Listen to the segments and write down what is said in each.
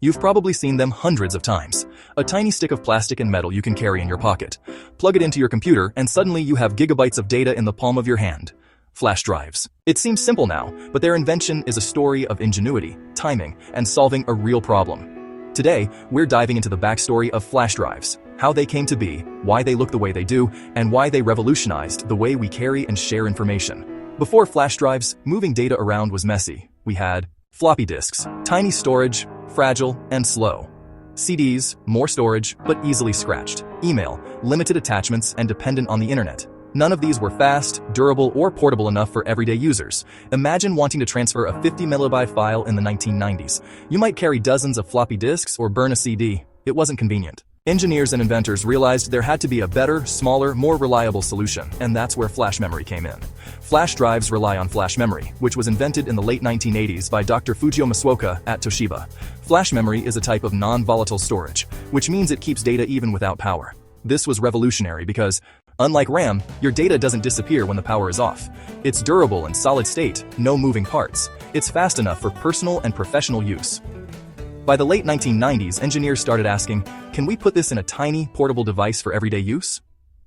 You've probably seen them hundreds of times. A tiny stick of plastic and metal you can carry in your pocket. Plug it into your computer and suddenly you have gigabytes of data in the palm of your hand. Flash drives. It seems simple now, but their invention is a story of ingenuity, timing, and solving a real problem. Today, we're diving into the backstory of flash drives, how they came to be, why they look the way they do, and why they revolutionized the way we carry and share information. Before flash drives, moving data around was messy. We had floppy disks, tiny storage, fragile and slow. CDs, more storage, but easily scratched. Email, limited attachments and dependent on the internet. None of these were fast, durable, or portable enough for everyday users. Imagine wanting to transfer a 50 megabyte file in the 1990s. You might carry dozens of floppy disks or burn a CD. It wasn't convenient. Engineers and inventors realized there had to be a better, smaller, more reliable solution, and that's where flash memory came in. Flash drives rely on flash memory, which was invented in the late 1980s by Dr. Fujio Masuoka at Toshiba. Flash memory is a type of non-volatile storage, which means it keeps data even without power. This was revolutionary because, unlike RAM, your data doesn't disappear when the power is off. It's durable and solid state, no moving parts. It's fast enough for personal and professional use. By the late 1990s, engineers started asking, can we put this in a tiny, portable device for everyday use?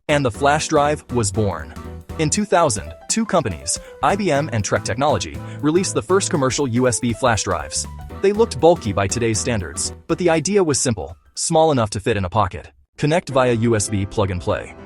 And the flash drive was born. In 2000, two companies, IBM and Trek Technology, released the first commercial USB flash drives. They looked bulky by today's standards, but the idea was simple, small enough to fit in a pocket. Connect via USB plug and play.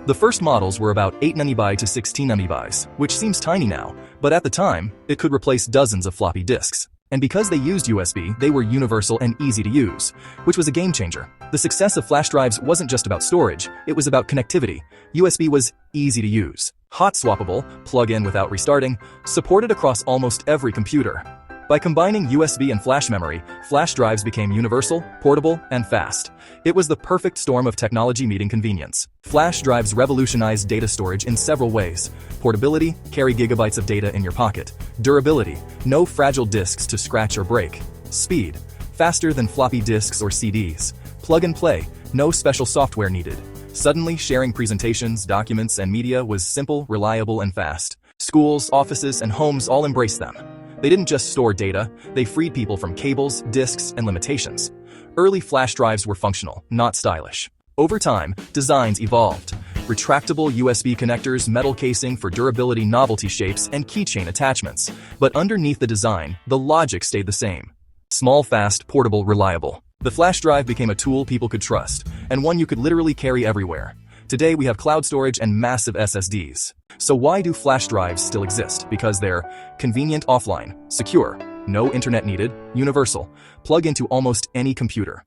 The first models were about 8 MB to 16 MB, which seems tiny now, but at the time, it could replace dozens of floppy disks. And because they used USB, they were universal and easy to use, which was a game changer. The success of flash drives wasn't just about storage, it was about connectivity. USB was easy to use, hot swappable, plug in without restarting, supported across almost every computer. By combining USB and flash memory, flash drives became universal, portable, and fast. It was the perfect storm of technology meeting convenience. Flash drives revolutionized data storage in several ways. Portability, carry gigabytes of data in your pocket. Durability, no fragile disks to scratch or break. Speed, faster than floppy disks or CDs. Plug and play, no special software needed. Suddenly, sharing presentations, documents, and media was simple, reliable, and fast. Schools, offices, and homes all embraced them. They didn't just store data, they freed people from cables, disks, and limitations. Early flash drives were functional, not stylish. Over time, designs evolved. Retractable USB connectors, metal casing for durability, novelty shapes, and keychain attachments. But underneath the design, the logic stayed the same. Small, fast, portable, reliable. The flash drive became a tool people could trust, and one you could literally carry everywhere. Today we have cloud storage and massive SSDs. So why do flash drives still exist? Because they're convenient offline, secure, no internet needed, universal, plug into almost any computer.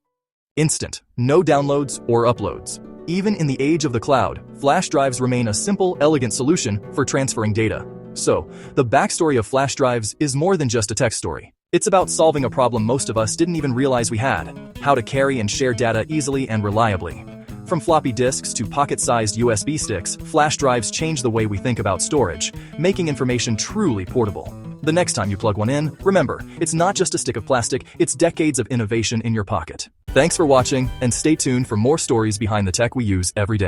Instant, no downloads or uploads. Even in the age of the cloud, flash drives remain a simple, elegant solution for transferring data. So, the backstory of flash drives is more than just a tech story. It's about solving a problem most of us didn't even realize we had: how to carry and share data easily and reliably. From floppy disks to pocket-sized USB sticks, flash drives change the way we think about storage, making information truly portable. The next time you plug one in, remember, it's not just a stick of plastic, it's decades of innovation in your pocket. Thanks for watching, and stay tuned for more stories behind the tech we use every day.